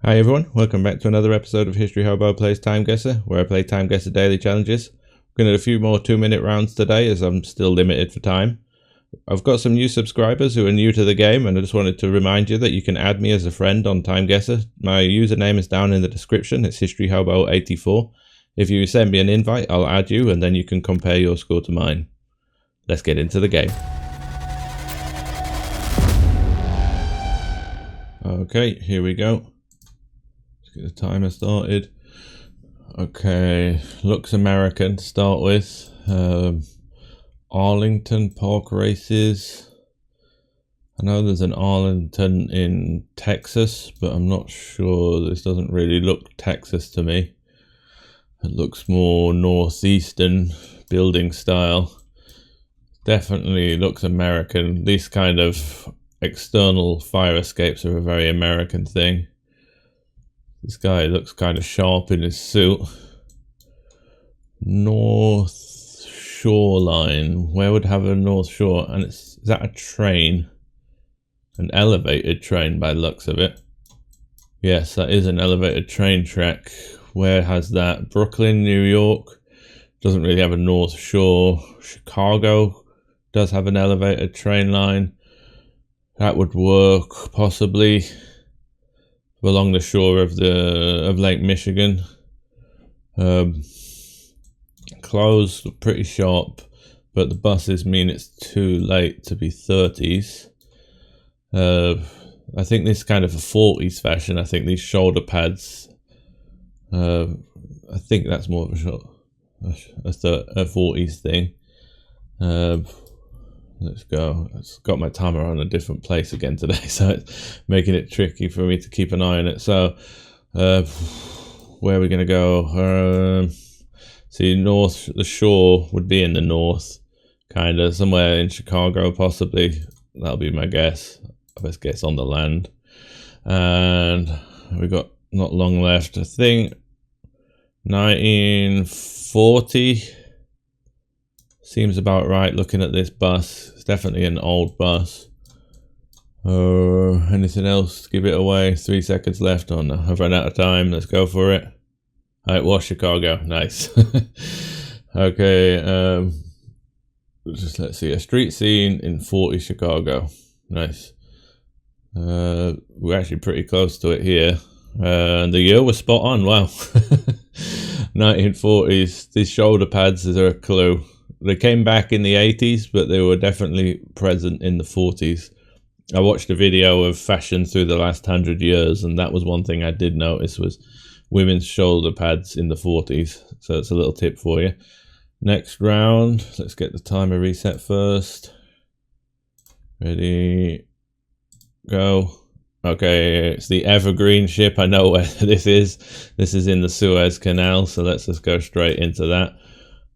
Hi everyone, welcome back to another episode of History Hobo Plays TimeGuessr, where I play TimeGuessr daily challenges. We're going to do a few more 2-minute rounds today as I'm still limited for time. I've got some new subscribers who are new to the game, and I just wanted to remind you that you can add me as a friend on TimeGuessr. My username is down in the description, it's HistoryHobo84. If you send me an invite, I'll add you and then you can compare your score to mine. Let's get into the game. Okay, here we go. Get the timer started. Okay, looks American to start with. Arlington Park races. I know there's an Arlington in Texas, but I'm not sure. This doesn't really look Texas to me. It looks more northeastern building style. Definitely looks American. These kind of external fire escapes are a very American thing. This guy looks kind of sharp in his suit. North Shoreline. Where would have a North Shore? And is that a train? An elevated train by the looks of it. Yes, that is an elevated train track. Where has that? Brooklyn, New York. Doesn't really have a North Shore. Chicago does have an elevated train line. That would work, possibly. Along the shore of Lake Michigan. Clothes look pretty sharp, but the buses mean it's too late to be 30s. I think this is kind of a 40s fashion. I think these shoulder pads, I think that's more of a 40s thing. Let's go. I've got my timer on a different place again today, so it's making it tricky for me to keep an eye on it. So, where are we going to go? See, the shore would be in the north, kind of, somewhere in Chicago, possibly. That'll be my guess. I best guess on the land. And we got not long left. I think 1940 seems about right looking at this bus. It's definitely an old bus. Anything else to give it away? 3 seconds left. Oh no, I've run out of time. Let's go for it. It was Chicago. Nice. Okay, let's see. A street scene in 40 Chicago. Nice. We're actually pretty close to it here. The year was spot on. Wow. 1940s. These shoulder pads are a clue. They came back in the 80s, but they were definitely present in the 40s. I watched a video of fashion through the last 100 years, and that was one thing I did notice was women's shoulder pads in the 40s. So it's a little tip for you. Next round, let's get the timer reset first. Ready, go. Okay, it's the Evergreen ship. I know where this is. This is in the Suez Canal, so let's just go straight into that.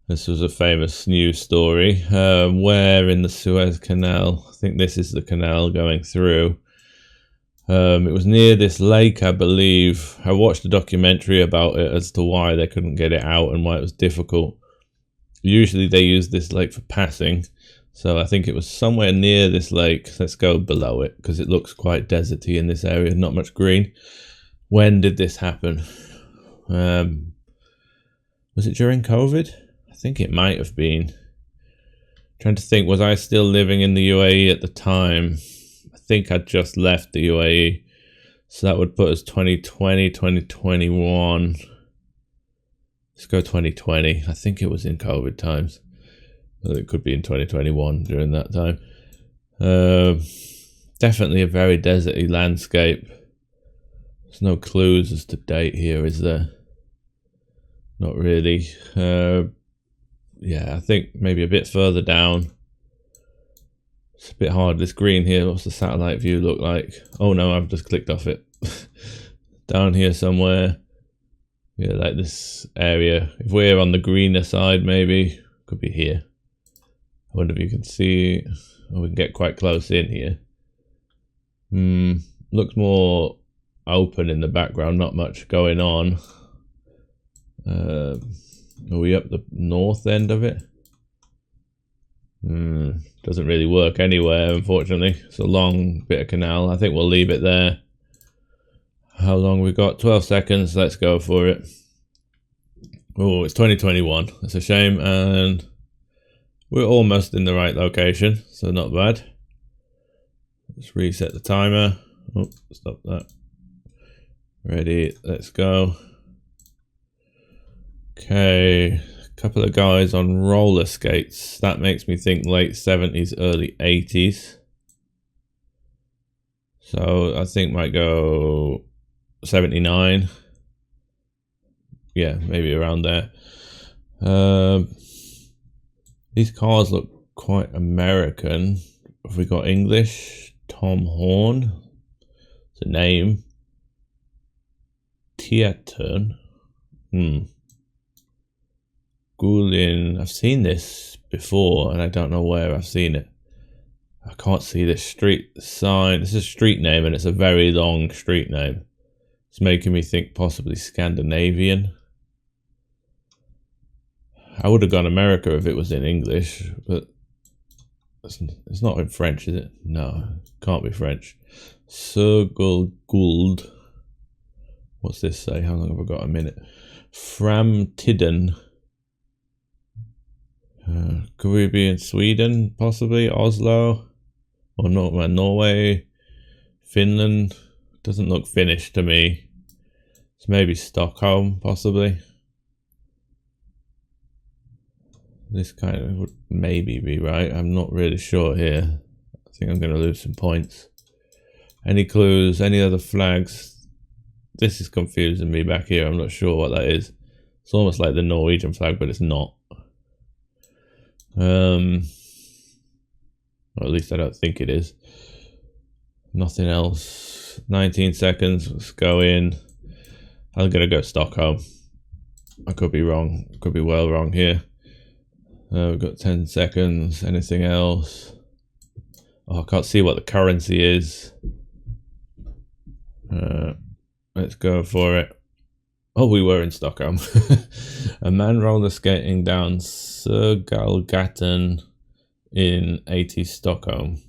This was a famous news story. Where in the Suez Canal? I think this is the canal going through. It was near this lake, I believe. I watched a documentary about it as to why they couldn't get it out and why it was difficult. Usually they use this lake for passing. So I think it was somewhere near this lake. Let's go below it because it looks quite deserty in this area. Not much green. When did this happen? Was it during COVID? I think it might have been. Trying to think, was I still living in the UAE at the time? I think I'd just left the UAE. So that would put us 2020, 2021. Let's go 2020. I think it was in COVID times. It could be in 2021 during that time. Definitely a very deserty landscape. There's no clues as to date here, is there? Not really. Yeah, I think maybe a bit further down. It's a bit hard. This green here, what's the satellite view look like? Oh no, I've just clicked off it. Down here somewhere. Yeah, like this area. If we're on the greener side, maybe. Could be here. I wonder if you can see. Oh, we can get quite close in here. Looks more open in the background, not much going on. Are we up the north end of it? Doesn't really work anywhere, unfortunately. It's a long bit of canal. I think we'll leave it there. How long we got? 12 seconds. Let's go for it. Oh, it's 2021. That's a shame. And we're almost in the right location, so not bad. Let's reset the timer. Oh, stop that. Ready, let's go. Okay, a couple of guys on roller skates. That makes me think late 70s, early 80s. So I think might go 79. Yeah, maybe around there. These cars look quite American. Have we got English? Tom Horn. It's a name. Tietern. Gulin. I've seen this before and I don't know where I've seen it. I can't see this street sign. It's a street name and it's a very long street name. It's making me think possibly Scandinavian. I would have gone America if it was in English, but it's not in French, is it? No, can't be French. Surgulguld. What's this say? How long have I got? A minute. Framtiden. Could we be in Sweden, possibly? Oslo? Or Norway? Finland? Doesn't look Finnish to me. It's maybe Stockholm, possibly. This kind of would maybe be right. I'm not really sure here. I think I'm going to lose some points. Any clues? Any other flags? This is confusing me back here. I'm not sure what that is. It's almost like the Norwegian flag, but it's not. Or at least I don't think it is. Nothing else. 19 seconds. Let's go in. I'm going to go Stockholm. I could be wrong. Could be well wrong here. We've got 10 seconds. Anything else? Oh, I can't see what the currency is. Let's go for it. Oh, we were in Stockholm. A man roller skating down Surgallgatan in 80s Stockholm.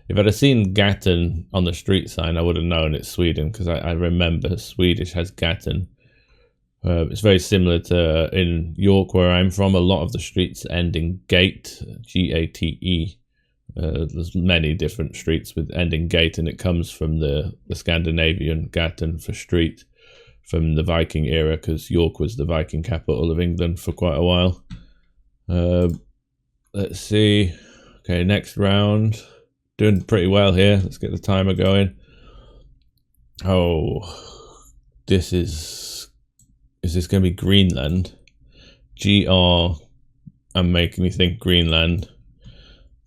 If I'd have seen Gatan on the street sign, I would have known it's Sweden because I remember Swedish has Gatan. It's very similar to in York where I'm from. A lot of the streets end in gate, G-A-T-E. There's many different streets with ending gate, and it comes from the Scandinavian Gatan for street from the Viking era, because York was the Viking capital of England for quite a while. Let's see. Okay, next round. Doing pretty well here. Let's get the timer going. Oh, this is this going to be Greenland? GR, I'm making me think Greenland.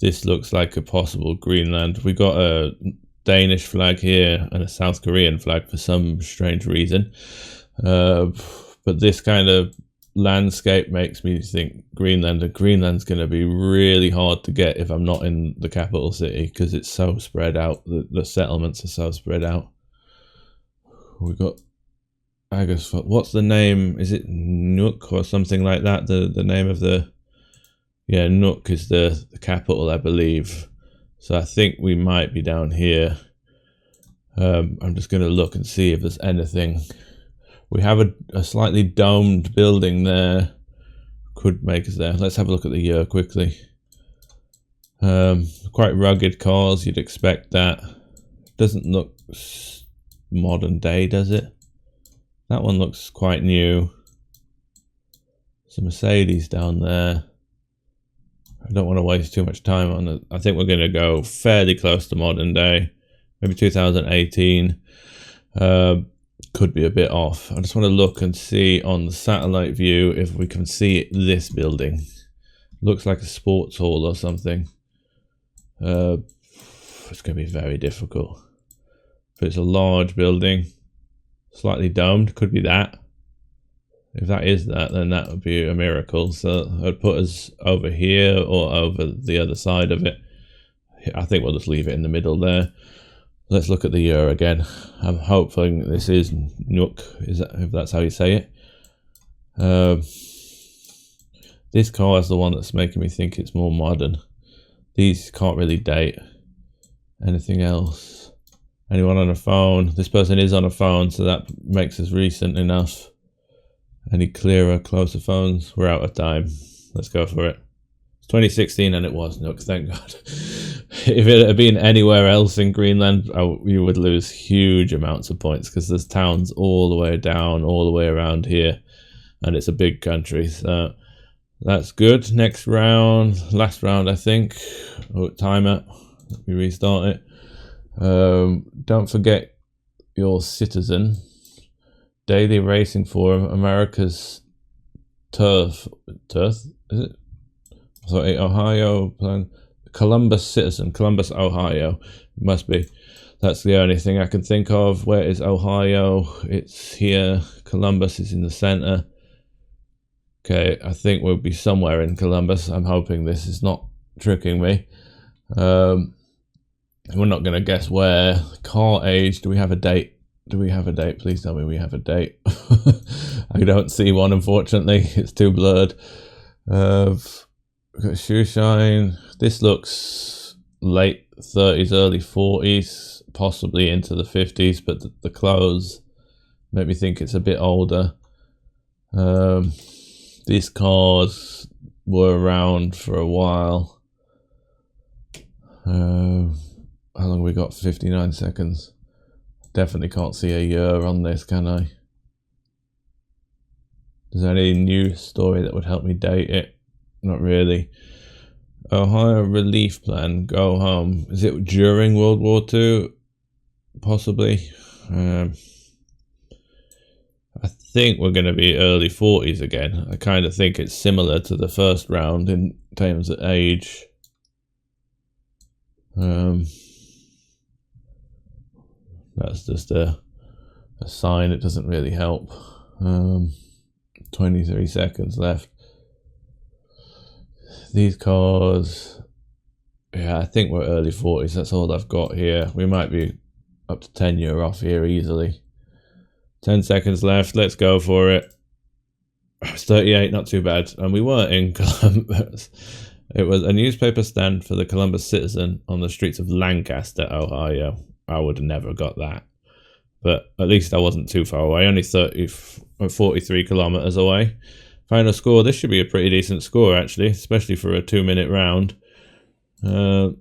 This looks like a possible Greenland. We got a Danish flag here and a South Korean flag for some strange reason. But this kind of landscape makes me think Greenland, and Greenland's going to be really hard to get if I'm not in the capital city because it's so spread out. The settlements are so spread out. We got, I guess, what's the name? Is it Nuuk or something like that? The name of the, yeah, Nuuk is the capital, I believe. So I think we might be down here. I'm just going to look and see if there's anything. We have a slightly domed building there. Could make us there. Let's have a look at the year quickly. Quite rugged cars, you'd expect that. Doesn't look modern day, does it? That one looks quite new. There's a Mercedes down there. I don't want to waste too much time on it. I think we're going to go fairly close to modern day. Maybe 2018. Could be a bit off. I just want to look and see on the satellite view if we can see this building. Looks like a sports hall or something. It's going to be very difficult. If it's a large building, slightly domed, could be that. If that is that, then that would be a miracle. So I'd put us over here or over the other side of it. I think we'll just leave it in the middle there. Let's look at the year again. I'm hoping this is Nuuk, if that's how you say it. This car is the one that's making me think it's more modern. These can't really date. Anything else? Anyone on a phone? This person is on a phone, so that makes us recent enough. Any clearer, closer phones? We're out of time. Let's go for it. It's 2016 and it was Nook, thank God. If it had been anywhere else in Greenland, you would lose huge amounts of points because there's towns all the way down, all the way around here, and it's a big country. So that's good. Next round, last round, I think. Oh, timer. Let me restart it. Don't forget your citizen. Daily Racing Forum, America's turf, is it? Sorry, Ohio plan. Columbus Citizen, Columbus, Ohio. Must be. That's the only thing I can think of. Where is Ohio? It's here. Columbus is in the center. Okay, I think we'll be somewhere in Columbus. I'm hoping this is not tricking me. We're not going to guess where. Car age. Do we have a date? Do we have a date? Please tell me we have a date. I don't see one, unfortunately. It's too blurred. We've got shoe shine. This looks late 30s, early 40s, possibly into the 50s, but the clothes make me think it's a bit older. These cars were around for a while. How long we got? 59 seconds. Definitely can't see a year on this, can I? Is there any news story that would help me date it? Not really. Ohio relief plan, go home. Is it during World War II? Possibly. I think we're going to be early 40s again. I kind of think it's similar to the first round in terms of age. That's just a sign. It doesn't really help. 23 seconds left. These cars, yeah, I think we're early 40s. That's all I've got here. We might be up to 10 year off here easily. 10 seconds left. Let's go for it. It's 38, not too bad. And we weren't in Columbus. It was a newspaper stand for the Columbus Citizen on the streets of Lancaster, Ohio. I would have never got that. But at least I wasn't too far away. Only 43 kilometers away. Final score. This should be a pretty decent score, actually, especially for a 2-minute round. But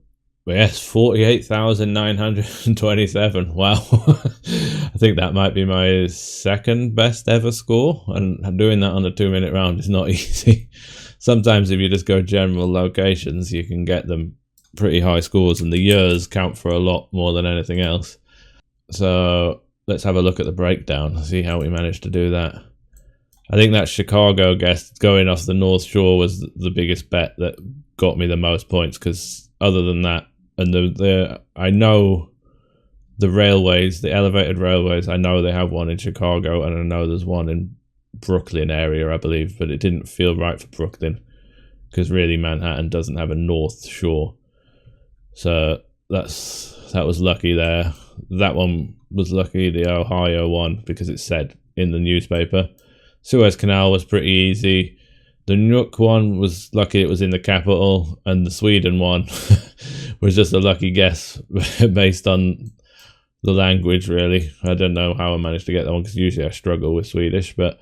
yes, 48,927. Wow. I think that might be my second best ever score. And doing that on a 2-minute round is not easy. Sometimes if you just go general locations, you can get them pretty high scores. And the years count for a lot more than anything else. So let's have a look at the breakdown. See how we managed to do that. I think that Chicago guest going off the North Shore was the biggest bet that got me the most points, because other than that, and I know the railways, the elevated railways, I know they have one in Chicago, and I know there's one in Brooklyn area, I believe, but it didn't feel right for Brooklyn because really Manhattan doesn't have a North Shore. So that was lucky there. That one was lucky, the Ohio one, because it said in the newspaper. Suez Canal was pretty easy. The Nook one was lucky it was in the capital, and the Sweden one was just a lucky guess based on the language, really. I don't know how I managed to get that one, because usually I struggle with Swedish, but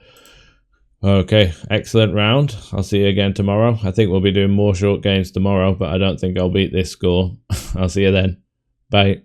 okay, excellent round. I'll see you again tomorrow. I think we'll be doing more short games tomorrow, but I don't think I'll beat this score. I'll see you then. Bye.